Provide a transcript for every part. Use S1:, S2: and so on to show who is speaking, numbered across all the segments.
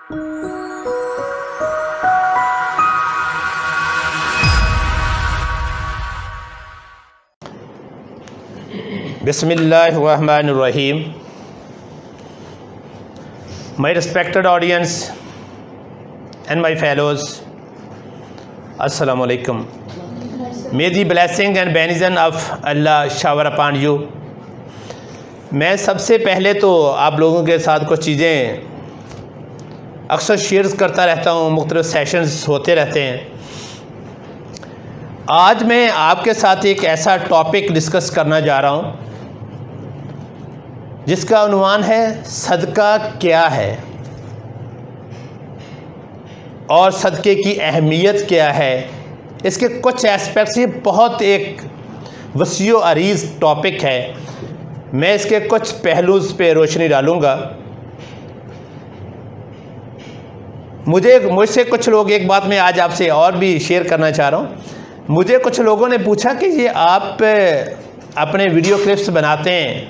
S1: بسم اللہ الرحمن الرحیم. My respected audience and my fellows, Assalamu alaikum. May the blessing and benediction of Allah shower upon you. میں سب سے پہلے تو آپ لوگوں کے ساتھ کچھ چیزیں اکثر شیئر کرتا رہتا ہوں، مختلف سیشنز ہوتے رہتے ہیں. آج میں آپ کے ساتھ ایک ایسا ٹاپک ڈسکس کرنا جا رہا ہوں جس کا عنوان ہے صدقہ کیا ہے اور صدقے کی اہمیت کیا ہے. اس کے کچھ ایسپیکٹس، یہ بہت ایک وسیع و عریض ٹاپک ہے. میں اس کے کچھ پہلوز پہ روشنی ڈالوں گا. مجھ سے کچھ لوگ، ایک بات میں آج آپ سے اور بھی شیئر کرنا چاہ رہا ہوں. مجھے کچھ لوگوں نے پوچھا کہ یہ آپ اپنے ویڈیو کلپس بناتے ہیں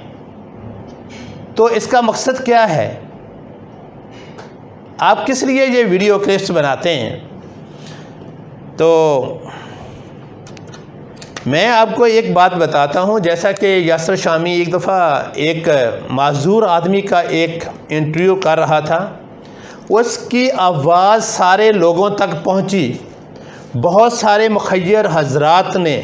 S1: تو اس کا مقصد کیا ہے؟ آپ کس لیے یہ ویڈیو کلپس بناتے ہیں؟ تو میں آپ کو ایک بات بتاتا ہوں. جیسا کہ یاسر شامی ایک دفعہ ایک معذور آدمی کا ایک انٹرویو کر رہا تھا، اس کی آواز سارے لوگوں تک پہنچی. بہت سارے مخیر حضرات نے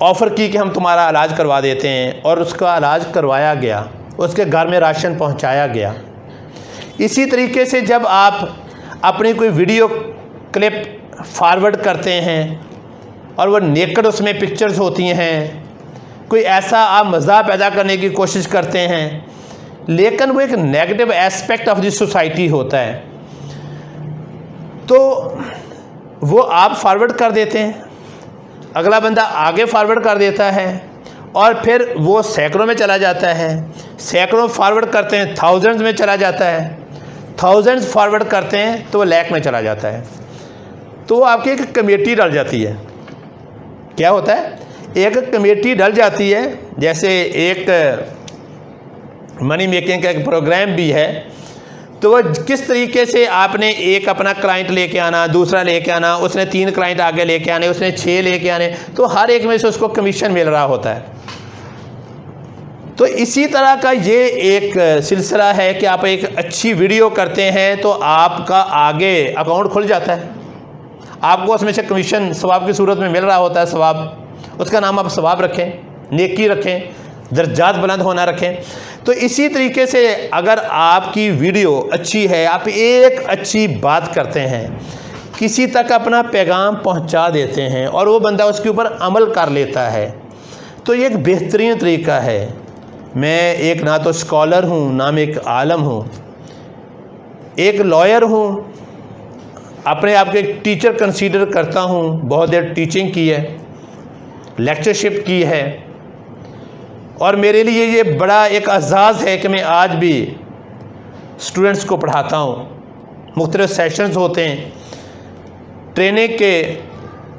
S1: آفر کی کہ ہم تمہارا علاج کروا دیتے ہیں، اور اس کا علاج کروایا گیا، اس کے گھر میں راشن پہنچایا گیا. اسی طریقے سے جب آپ اپنی کوئی ویڈیو کلپ فارورڈ کرتے ہیں اور وہ نیکڈ اس میں پکچرز ہوتی ہیں، کوئی ایسا آپ مزاح پیدا کرنے کی کوشش کرتے ہیں، لیکن وہ ایک negative aspect of the society ہوتا ہے، تو وہ آپ فارورڈ کر دیتے ہیں، اگلا بندہ آگے فارورڈ کر دیتا ہے، اور پھر وہ سینکڑوں میں چلا جاتا ہے. سینکڑوں فارورڈ کرتے ہیں، تھاؤزنڈز میں چلا جاتا ہے. تھاؤزنڈز فارورڈ کرتے ہیں تو وہ لیک میں چلا جاتا ہے. تو وہ آپ کی ایک کمیٹی ڈل جاتی ہے. کیا ہوتا ہے؟ ایک کمیٹی ڈل جاتی ہے. جیسے ایک منی میکنگ کا ایک پروگرام بھی ہے، تو وہ کس طریقے سے آپ نے ایک اپنا کلائنٹ لے کے آنا، دوسرا لے کے آنا، اس نے 3 کلائنٹ آگے لے کے آنے، اس نے 6 لے کے آنے، تو ہر ایک میں سے اس کو کمیشن مل رہا ہوتا ہے. تو اسی طرح کا یہ ایک سلسلہ ہے کہ آپ ایک اچھی ویڈیو کرتے ہیں تو آپ کا آگے اکاؤنٹ کھل جاتا ہے، آپ کو اس میں سے کمیشن ثواب کی صورت میں مل رہا ہوتا ہے. ثواب، اس کا نام آپ ثواب رکھیں، نیکی رکھیں، درجات بلند ہونا رکھیں. تو اسی طریقے سے اگر آپ کی ویڈیو اچھی ہے، آپ ایک اچھی بات کرتے ہیں، کسی تک اپنا پیغام پہنچا دیتے ہیں اور وہ بندہ اس کے اوپر عمل کر لیتا ہے، تو یہ ایک بہترین طریقہ ہے. میں ایک نہ تو اسکالر ہوں، نہ میں ایک عالم ہوں، ایک لائر ہوں، اپنے آپ کو ایک ٹیچر کنسیڈر کرتا ہوں. بہت دیر ٹیچنگ کی ہے، لیکچرشپ کی ہے، اور میرے لیے یہ بڑا ایک اعزاز ہے کہ میں آج بھی اسٹوڈنٹس کو پڑھاتا ہوں. مختلف سیشنز ہوتے ہیں، ٹریننگ کے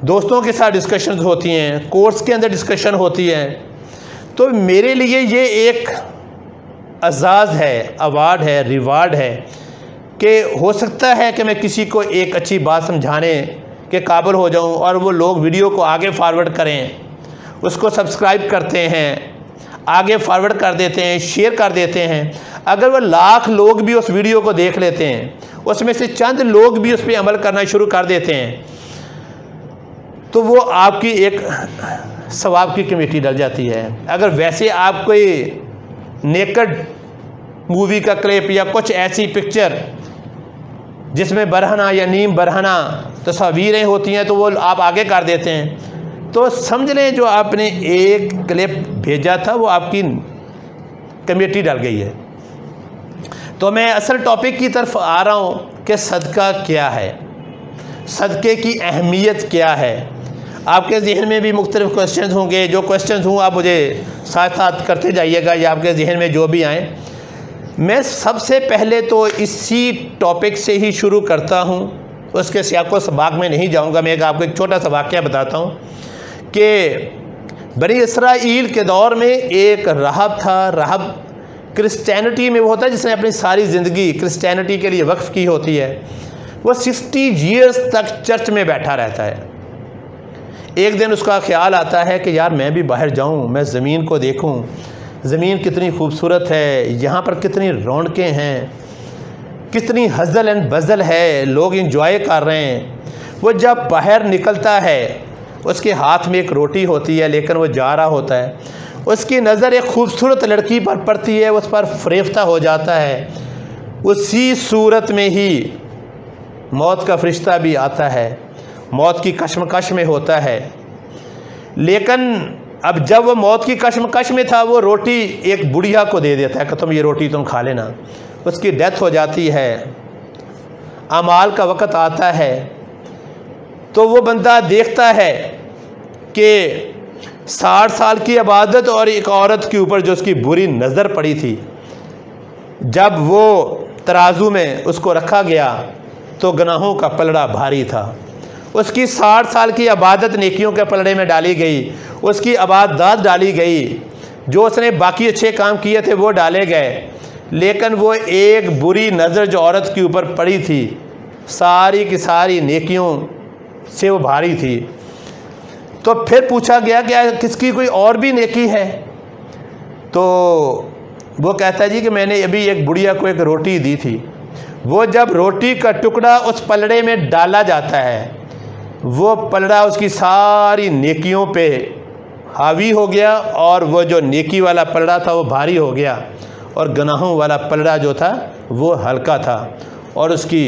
S1: دوستوں کے ساتھ ڈسکشنز ہوتی ہیں، کورس کے اندر ڈسکشن ہوتی ہے. تو میرے لیے یہ ایک اعزاز ہے، ایوارڈ ہے، ریوارڈ ہے کہ ہو سکتا ہے کہ میں کسی کو ایک اچھی بات سمجھانے کے قابل ہو جاؤں، اور وہ لوگ ویڈیو کو آگے فارورڈ کریں، اس کو سبسکرائب کرتے ہیں، آگے فارورڈ کر دیتے ہیں، شیئر کر دیتے ہیں. اگر وہ 1,00,000 لوگ بھی اس ویڈیو کو دیکھ لیتے ہیں، اس میں سے چند لوگ بھی اس پہ عمل کرنا شروع کر دیتے ہیں، تو وہ آپ کی ایک ثواب کی کمیٹی ڈل جاتی ہے. اگر ویسے آپ کوئی نیکڈ مووی کا کلپ یا کچھ ایسی پکچر جس میں برہنہ یا نیم برہنہ تصاویریں ہوتی ہیں تو وہ آپ آگے کر دیتے ہیں، تو سمجھ لیں جو آپ نے ایک کلپ بھیجا تھا وہ آپ کی کمیٹی ڈل گئی ہے. تو میں اصل ٹاپک کی طرف آ رہا ہوں کہ صدقہ کیا ہے، صدقے کی اہمیت کیا ہے. آپ کے ذہن میں بھی مختلف کوسچنز ہوں گے، جو کوسچنز ہوں آپ مجھے ساتھ ساتھ کرتے جائیے گا، یا آپ کے ذہن میں جو بھی آئیں. میں سب سے پہلے تو اسی ٹاپک سے ہی شروع کرتا ہوں، اس کے سیاق و سباق میں نہیں جاؤں گا. میں آپ کو ایک چھوٹا سا واقعہ بتاتا ہوں کہ بنی اسرائیل کے دور میں ایک راہب تھا. راہب کرسچینٹی میں وہ ہوتا ہے جس نے اپنی ساری زندگی کرسچینٹی کے لیے وقف کی ہوتی ہے، وہ 60 ایئرز تک چرچ میں بیٹھا رہتا ہے۔ ایک دن اس کا خیال آتا ہے کہ یار میں بھی باہر جاؤں، میں زمین کو دیکھوں، زمین کتنی خوبصورت ہے، یہاں پر کتنی رونقیں ہیں، کتنی ہزل اینڈ بزل ہے، لوگ انجوائے کر رہے ہیں۔ وہ جب باہر نکلتا ہے، اس کے ہاتھ میں ایک روٹی ہوتی ہے، لیکن وہ جا رہا ہوتا ہے، اس کی نظر ایک خوبصورت لڑکی پر پڑتی ہے، اس پر فریفتہ ہو جاتا ہے۔ اسی صورت میں ہی موت کا فرشتہ بھی آتا ہے، موت کی کشمکش میں ہوتا ہے، لیکن اب جب وہ موت کی کشمکش میں تھا، وہ روٹی ایک بڑھیا کو دے دیتا ہے کہ تم یہ روٹی تم کھا لینا۔ اس کی ڈیتھ ہو جاتی ہے، اعمال کا وقت آتا ہے، تو وہ بندہ دیکھتا ہے کہ 60 سال کی عبادت اور ایک عورت کے اوپر جو اس کی بری نظر پڑی تھی، جب وہ ترازو میں اس کو رکھا گیا تو گناہوں کا پلڑا بھاری تھا۔ اس کی 60 سال کی عبادت نیکیوں کے پلڑے میں ڈالی گئی، اس کی عبادات ڈالی گئی، جو اس نے باقی اچھے کام کیے تھے وہ ڈالے گئے، لیکن وہ ایک بری نظر جو عورت کے اوپر پڑی تھی، ساری کی ساری نیکیوں سے وہ بھاری تھی۔ تو پھر پوچھا گیا کہ کس کی کوئی اور بھی نیکی ہے؟ تو وہ کہتا ہے جی کہ میں نے ابھی ایک بڑھیا کو ایک روٹی دی تھی۔ وہ جب روٹی کا ٹکڑا اس پلڑے میں ڈالا جاتا ہے، وہ پلڑا اس کی ساری نیکیوں پہ حاوی ہو گیا، اور وہ جو نیکی والا پلڑا تھا وہ بھاری ہو گیا، اور گناہوں والا پلڑا جو تھا وہ ہلکا تھا، اور اس کی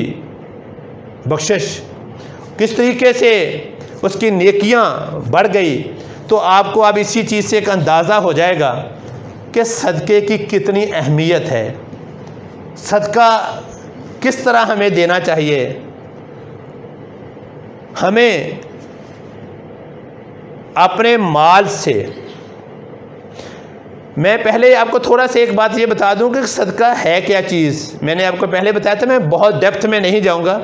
S1: بخشش کس طریقے سے اس کی نیکیاں بڑھ گئی۔ تو آپ کو اب اسی چیز سے ایک اندازہ ہو جائے گا کہ صدقے کی کتنی اہمیت ہے، صدقہ کس طرح ہمیں دینا چاہیے۔ ہمیں اپنے مال سے، میں پہلے آپ کو تھوڑا سا ایک بات یہ بتا دوں کہ صدقہ ہے کیا چیز۔ میں نے آپ کو پہلے بتایا تھا، میں بہت ڈیپتھ میں نہیں جاؤں گا۔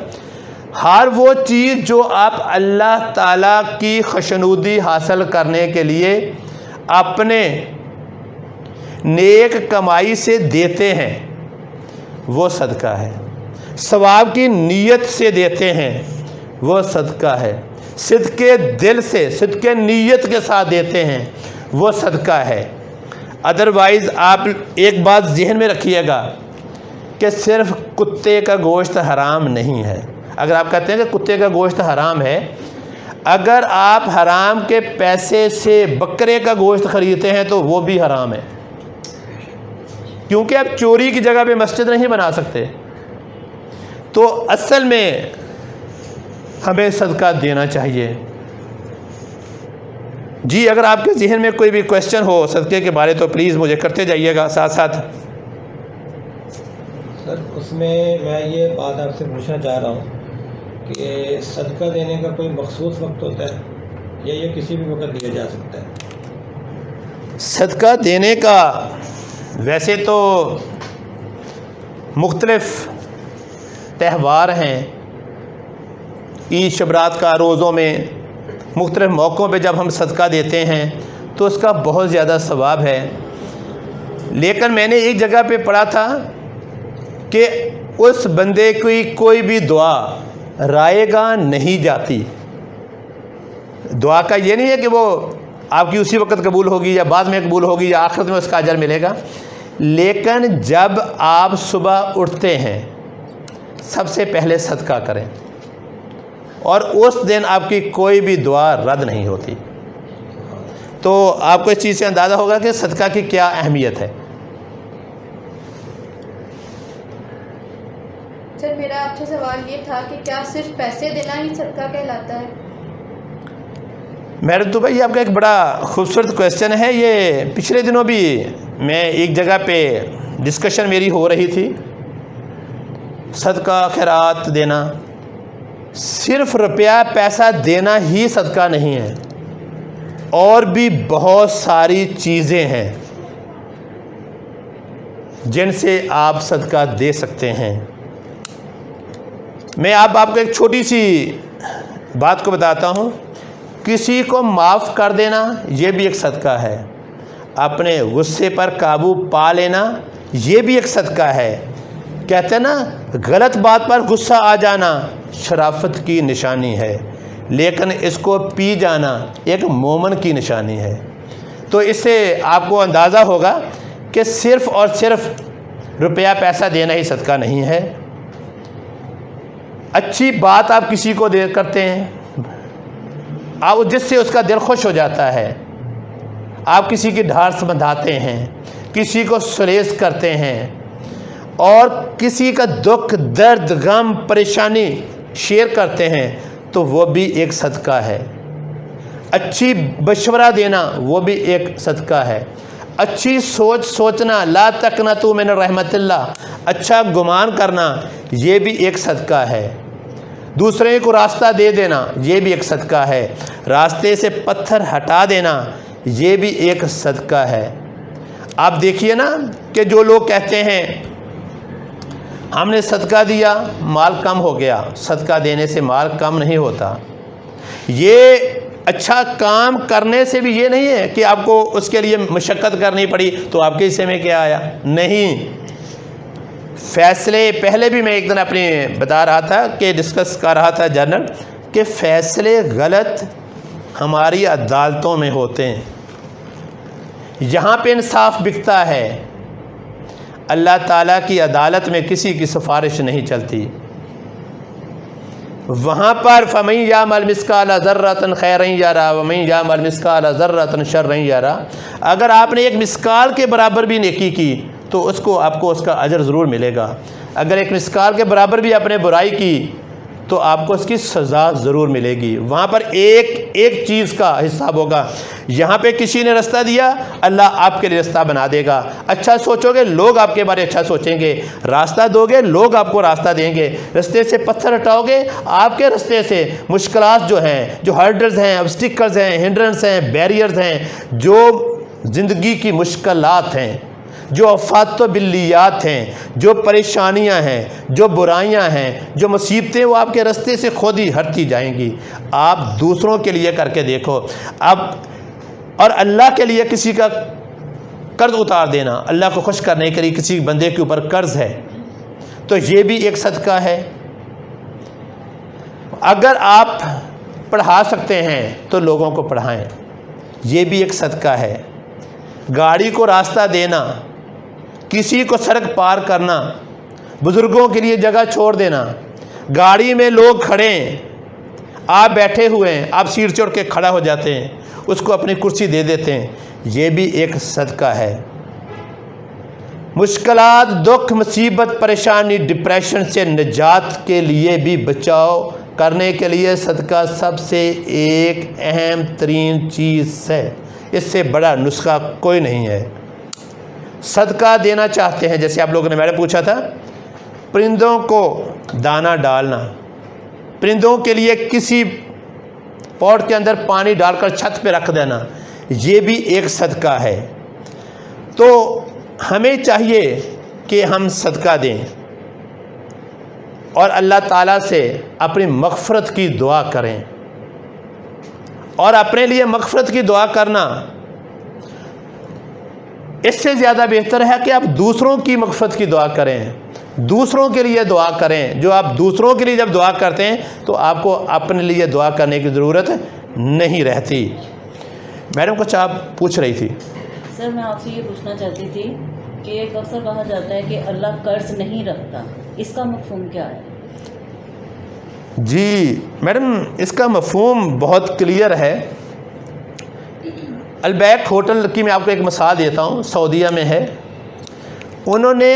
S1: ہر وہ چیز جو آپ اللہ تعالیٰ کی خوشنودی حاصل کرنے کے لیے اپنے نیک کمائی سے دیتے ہیں، وہ صدقہ ہے۔ ثواب کی نیت سے دیتے ہیں، وہ صدقہ ہے۔ صدقے دل سے، صدقے نیت کے ساتھ دیتے ہیں، وہ صدقہ ہے۔ ادروائز آپ ایک بات ذہن میں رکھیے گا کہ صرف کتے کا گوشت حرام نہیں ہے۔ اگر آپ کہتے ہیں کہ کتے کا گوشت حرام ہے، اگر آپ حرام کے پیسے سے بکرے کا گوشت خریدتے ہیں تو وہ بھی حرام ہے، کیونکہ آپ چوری کی جگہ پہ مسجد نہیں بنا سکتے۔ تو اصل میں ہمیں صدقہ دینا چاہیے۔ جی اگر آپ کے ذہن میں کوئی بھی کویسچن ہو صدقے کے بارے تو پلیز مجھے کرتے جائیے گا ساتھ ساتھ۔
S2: سر اس میں یہ بات آپ سے پوچھنا چاہ رہا ہوں کہ صدقہ دینے کا کوئی مخصوص وقت ہوتا ہے یا یہ کسی بھی وقت دیا جا سکتا ہے؟
S1: صدقہ دینے کا ویسے تو مختلف تہوار ہیں، عید شبرات کا، روزوں میں، مختلف موقعوں پہ جب ہم صدقہ دیتے ہیں تو اس کا بہت زیادہ ثواب ہے۔ لیکن میں نے ایک جگہ پہ پڑھا تھا کہ اس بندے کی کوئی بھی دعا رائے گاہ نہیں جاتی۔ دعا کا یہ نہیں ہے کہ وہ آپ کی اسی وقت قبول ہوگی یا بعد میں قبول ہوگی یا آخرت میں اس کا اجر ملے گا، لیکن جب آپ صبح اٹھتے ہیں سب سے پہلے صدقہ کریں، اور اس دن آپ کی کوئی بھی دعا رد نہیں ہوتی۔ تو آپ کو اس چیز سے اندازہ ہوگا کہ صدقہ کی کیا اہمیت ہے۔
S3: سر میرا آپ سے سوال یہ تھا کہ کیا صرف پیسے دینا ہی صدقہ کہلاتا ہے؟
S1: میرے تو بھائی آپ کا ایک بڑا خوبصورت کویسچن ہے یہ۔ پچھلے دنوں بھی میں ایک جگہ پہ ڈسکشن میری ہو رہی تھی، صدقہ خیرات دینا، صرف روپیہ پیسہ دینا ہی صدقہ نہیں ہے، اور بھی بہت ساری چیزیں ہیں جن سے آپ صدقہ دے سکتے ہیں۔ میں آپ کو ایک چھوٹی سی بات کو بتاتا ہوں، کسی کو معاف کر دینا یہ بھی ایک صدقہ ہے، اپنے غصے پر قابو پا لینا یہ بھی ایک صدقہ ہے۔ کہتے ہیں نا غلط بات پر غصہ آ جانا شرافت کی نشانی ہے، لیکن اس کو پی جانا ایک مومن کی نشانی ہے۔ تو اس سے آپ کو اندازہ ہوگا کہ صرف اور صرف روپیہ پیسہ دینا ہی صدقہ نہیں ہے۔ اچھی بات آپ کسی کو دے کرتے ہیں، آپ جس سے اس کا دل خوش ہو جاتا ہے، آپ کسی کی ڈھارس بندھاتے ہیں، کسی کو سلیس کرتے ہیں، اور کسی کا دکھ درد غم پریشانی شیئر کرتے ہیں، تو وہ بھی ایک صدقہ ہے۔ اچھی مشورہ دینا وہ بھی ایک صدقہ ہے۔ اچھی سوچ سوچنا، لا تقنطوا من رحمت اللہ، اچھا گمان کرنا، یہ بھی ایک صدقہ ہے۔ دوسرے کو راستہ دے دینا یہ بھی ایک صدقہ ہے۔ راستے سے پتھر ہٹا دینا یہ بھی ایک صدقہ ہے۔ آپ دیکھیے نا کہ جو لوگ کہتے ہیں ہم نے صدقہ دیا مال کم ہو گیا، صدقہ دینے سے مال کم نہیں ہوتا۔ یہ اچھا کام کرنے سے بھی یہ نہیں ہے کہ آپ کو اس کے لیے مشقت کرنی پڑی تو آپ کے حصے میں کیا آیا، نہیں۔ فیصلے پہلے بھی میں ایک دن اپنی بتا رہا تھا کہ ڈسکس کر رہا تھا جنرل کہ فیصلے غلط ہماری عدالتوں میں ہوتے ہیں، یہاں پہ انصاف بکتا ہے، اللہ تعالیٰ کی عدالت میں کسی کی سفارش نہیں چلتی۔ وہاں پر فَمَن يَعْمَلْ مِثْقَالَ ذَرَّةٍ خَيْرًا يَرَهُ وَمَن يَعْمَلْ مِثْقَالَ ذَرَّةٍ شَرًّا يَرَهُ۔ اگر آپ نے ایک مثقال کے برابر بھی نیکی کی تو آپ کو اس کا اجر ضرور ملے گا، اگر ایک مثقال کے برابر بھی آپ نے برائی کی تو آپ کو اس کی سزا ضرور ملے گی۔ وہاں پر ایک چیز کا حساب ہوگا۔ یہاں پہ کسی نے رستہ دیا، اللہ آپ کے لیے رستہ بنا دے گا۔ اچھا سوچو گے لوگ آپ کے بارے اچھا سوچیں گے، راستہ دو گے لوگ آپ کو راستہ دیں گے، رستے سے پتھر ہٹاؤ گے آپ کے رستے سے مشکلات جو ہیں، جو ہرڈلز ہیں، obstacles ہیں، ہنڈرنس ہیں، بیریئرز ہیں، جو زندگی کی مشکلات ہیں، جو آفات و بلیات ہیں، جو پریشانیاں ہیں، جو برائیاں ہیں، جو مصیبتیں، وہ آپ کے رستے سے خود ہی ہٹتی جائیں گی۔ آپ دوسروں کے لیے کر کے دیکھو۔ اور اللہ کے لیے کسی کا قرض اتار دینا، اللہ کو خوش کرنے کے لیے کسی بندے کے اوپر قرض ہے تو یہ بھی ایک صدقہ ہے۔ اگر آپ پڑھا سکتے ہیں تو لوگوں کو پڑھائیں، یہ بھی ایک صدقہ ہے۔ گاڑی کو راستہ دینا، کسی کو سڑک پار کرنا، بزرگوں کے لیے جگہ چھوڑ دینا، گاڑی میں لوگ کھڑے ہیں آپ بیٹھے ہوئے ہیں، آپ سیٹ چڑھ کے کھڑا ہو جاتے ہیں، اس کو اپنی کرسی دے دیتے ہیں، یہ بھی ایک صدقہ ہے۔ مشکلات، دکھ، مصیبت، پریشانی، ڈپریشن سے نجات کے لیے بھی بچاؤ کرنے کے لیے صدقہ سب سے ایک اہم ترین چیز ہے، اس سے بڑا نسخہ کوئی نہیں ہے۔ صدقہ دینا چاہتے ہیں، جیسے آپ لوگوں نے میرے پوچھا تھا، پرندوں کو دانہ ڈالنا، پرندوں کے لیے کسی پوٹ کے اندر پانی ڈال کر چھت پہ رکھ دینا، یہ بھی ایک صدقہ ہے۔ تو ہمیں چاہیے کہ ہم صدقہ دیں اور اللہ تعالیٰ سے اپنی مغفرت کی دعا کریں، اور اپنے لیے مغفرت کی دعا کرنا اس سے زیادہ بہتر ہے کہ آپ دوسروں کی مغفرت کی دعا کریں، دوسروں کے لیے دعا کریں۔ جو آپ دوسروں کے لیے جب دعا کرتے ہیں تو آپ کو اپنے لیے دعا کرنے کی ضرورت نہیں رہتی۔ میڈم کچھ آپ پوچھ رہی تھی؟
S4: سر میں آپ سے یہ پوچھنا چاہتی تھی کہ ایک اکثر کہا جاتا ہے کہ اللہ قرض نہیں رکھتا، اس کا مفہوم کیا ہے؟
S1: جی میڈم، اس کا مفہوم بہت کلیئر ہے۔ البیک ہوٹل کی میں آپ کو ایک مثال دیتا ہوں، سعودیہ میں ہے، انہوں نے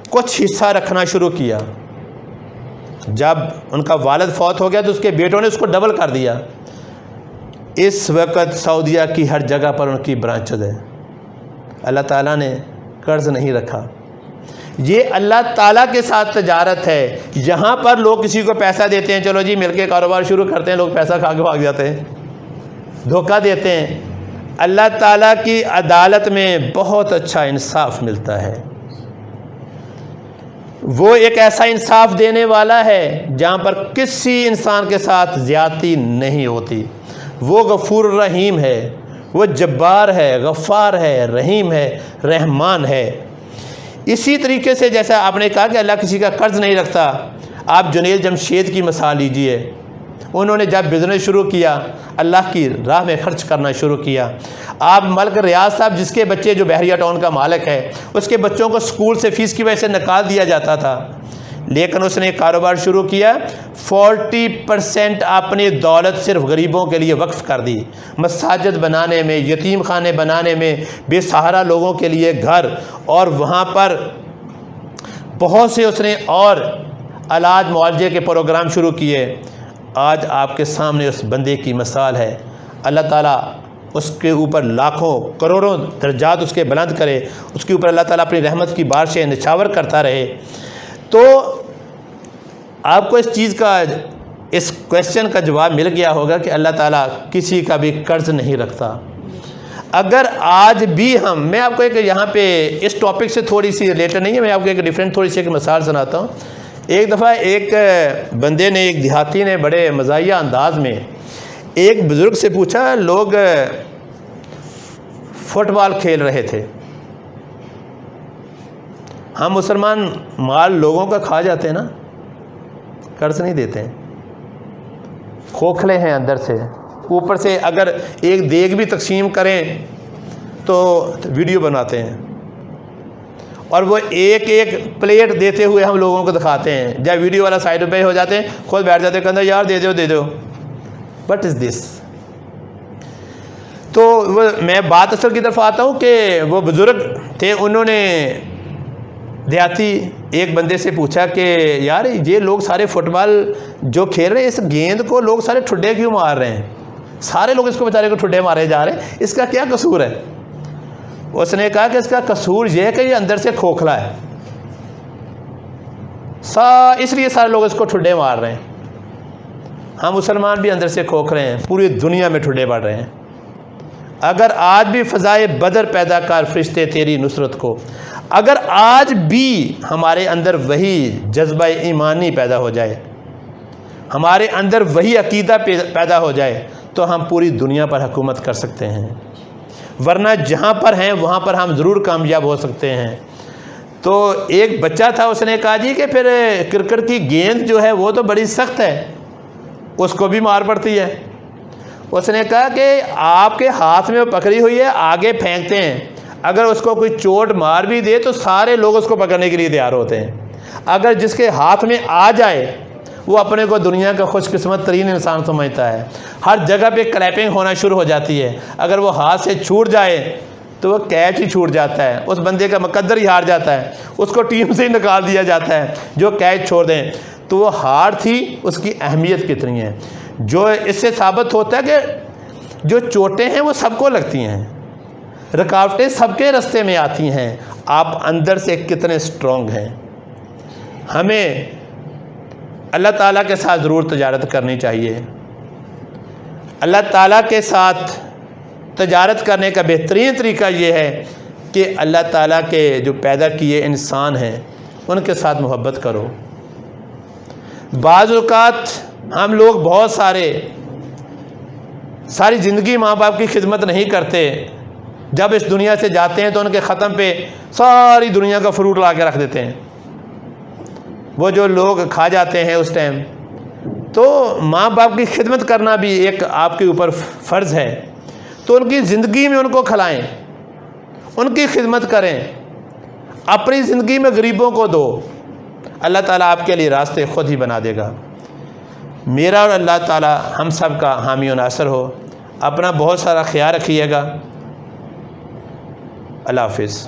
S1: کچھ حصہ رکھنا شروع کیا، جب ان کا والد فوت ہو گیا تو اس کے بیٹوں نے اس کو ڈبل کر دیا۔ اس وقت سعودیہ کی ہر جگہ پر ان کی برانچز ہیں۔ اللہ تعالیٰ نے قرض نہیں رکھا، یہ اللہ تعالیٰ کے ساتھ تجارت ہے۔ یہاں پر لوگ کسی کو پیسہ دیتے ہیں، چلو جی مل کے کاروبار شروع کرتے ہیں، لوگ پیسہ کھا کے بھاگ جاتے ہیں، دھوکہ دیتے ہیں۔ اللہ تعالیٰ کی عدالت میں بہت اچھا انصاف ملتا ہے، وہ ایک ایسا انصاف دینے والا ہے جہاں پر کسی انسان کے ساتھ زیادتی نہیں ہوتی۔ وہ غفور رحیم ہے، وہ جبار ہے، غفار ہے، رحیم ہے، رحمان ہے۔ اسی طریقے سے جیسا آپ نے کہا کہ اللہ کسی کا قرض نہیں رکھتا، آپ جنید جمشید کی مثال لیجئے، انہوں نے جب بزنس شروع کیا اللہ کی راہ میں خرچ کرنا شروع کیا۔ آپ ملک ریاض صاحب جس کے بچے، جو بحریہ ٹاؤن کا مالک ہے، اس کے بچوں کو سکول سے فیس کی وجہ سے نکال دیا جاتا تھا، لیکن اس نے کاروبار شروع کیا، 40% اپنی دولت صرف غریبوں کے لیے وقف کر دی، مساجد بنانے میں، یتیم خانے بنانے میں، بے سہارا لوگوں کے لیے گھر، اور وہاں پر بہت سے اس نے اور علاج معالجے کے پروگرام شروع کیے۔ آج آپ کے سامنے اس بندے کی مثال ہے، اللہ تعالیٰ اس کے اوپر لاکھوں کروڑوں درجات اس کے بلند کرے، اس کے اوپر اللہ تعالیٰ اپنی رحمت کی بارشیں نچھاور کرتا رہے۔ تو آپ کو اس چیز کا، اس کویسچن کا جواب مل گیا ہوگا کہ اللہ تعالیٰ کسی کا بھی قرض نہیں رکھتا۔ اگر آج بھی میں آپ کو ایک یہاں پہ اس ٹاپک سے تھوڑی سی ریلیٹڈ نہیں ہے، میں آپ کو ایک ڈیفرنٹ تھوڑی سی ایک مثال سناتا ہوں۔ ایک دفعہ ایک بندے نے، ایک دیہاتی نے بڑے مزاحیہ انداز میں ایک بزرگ سے پوچھا، لوگ فٹ بال کھیل رہے تھے، ہم مسلمان مال لوگوں کا کھا جاتے ہیں نا، قرض نہیں دیتے ہیں، کھوکھلے ہیں اندر سے، اوپر سے اگر ایک دیگ بھی تقسیم کریں تو ویڈیو بناتے ہیں، اور وہ ایک ایک پلیٹ دیتے ہوئے ہم لوگوں کو دکھاتے ہیں، جب ویڈیو والا سائڈ پہ ہو جاتے ہیں خود بیٹھ جاتے ہیں، کہتے ہیں یار دے دو۔ وٹ از دس؟ تو میں بات اصل کی طرف آتا ہوں کہ وہ بزرگ تھے، انہوں نے دیہاتی ایک بندے سے پوچھا کہ یار یہ لوگ سارے فٹ بال جو کھیل رہے ہیں، اس گیند کو لوگ سارے ٹھڈے کیوں مار رہے ہیں؟ سارے لوگ اس کو بیچارے کو ٹھڈے مارے جا رہے ہیں، اس کا کیا قصور ہے؟ اس نے کہا کہ اس کا قصور یہ ہے کہ یہ اندر سے کھوکھلا ہے، اس لیے سارے لوگ اس کو ٹھڈے مار رہے ہیں۔ ہم مسلمان بھی اندر سے کھوکھلے ہیں، پوری دنیا میں ٹھڈے پڑ رہے ہیں۔ اگر آج بھی فضائے بدر پیدا کر فرشتے تیری نصرت کو، اگر آج بھی ہمارے اندر وہی جذبہ ایمانی پیدا ہو جائے، ہمارے اندر وہی عقیدہ پیدا ہو جائے، تو ہم پوری دنیا پر حکومت کر سکتے ہیں، ورنہ جہاں پر ہیں وہاں پر ہم ضرور کامیاب ہو سکتے ہیں۔ تو ایک بچہ تھا، اس نے کہا جی کہ پھر کرکٹ کی گیند جو ہے وہ تو بڑی سخت ہے، اس کو بھی مار پڑتی ہے۔ اس نے کہا کہ آپ کے ہاتھ میں وہ پکڑی ہوئی ہے، آگے پھینکتے ہیں، اگر اس کو کوئی چوٹ مار بھی دے تو سارے لوگ اس کو پکڑنے کے لیے تیار ہوتے ہیں، اگر جس کے ہاتھ میں آ جائے وہ اپنے کو دنیا کا خوش قسمت ترین انسان سمجھتا ہے، ہر جگہ پہ کلیپنگ ہونا شروع ہو جاتی ہے، اگر وہ ہاتھ سے چھوٹ جائے تو وہ کیچ ہی چھوٹ جاتا ہے، اس بندے کا مقدر ہی ہار جاتا ہے، اس کو ٹیم سے ہی نکال دیا جاتا ہے جو کیچ چھوڑ دیں۔ تو وہ ہار تھی، اس کی اہمیت کتنی ہے، جو اس سے ثابت ہوتا ہے کہ جو چوٹیں ہیں وہ سب کو لگتی ہیں، رکاوٹیں سب کے رستے میں آتی ہیں، آپ اندر سے کتنے سٹرونگ ہیں۔ ہمیں اللہ تعالیٰ کے ساتھ ضرور تجارت کرنی چاہیے۔ اللہ تعالیٰ کے ساتھ تجارت کرنے کا بہترین طریقہ یہ ہے کہ اللہ تعالیٰ کے جو پیدا کیے انسان ہیں ان کے ساتھ محبت کرو۔ بعض اوقات ہم لوگ بہت ساری زندگی ماں باپ کی خدمت نہیں کرتے، جب اس دنیا سے جاتے ہیں تو ان کے ختم پہ ساری دنیا کا فروٹ لا کے رکھ دیتے ہیں، وہ جو لوگ کھا جاتے ہیں اس ٹائم۔ تو ماں باپ کی خدمت کرنا بھی ایک آپ کے اوپر فرض ہے، تو ان کی زندگی میں ان کو کھلائیں، ان کی خدمت کریں، اپنی زندگی میں غریبوں کو دو، اللہ تعالیٰ آپ کے لیے راستے خود ہی بنا دے گا۔ میرا اور اللہ تعالیٰ ہم سب کا حامی و ناصر ہو۔ اپنا بہت سارا خیال رکھیے گا۔ اللہ حافظ۔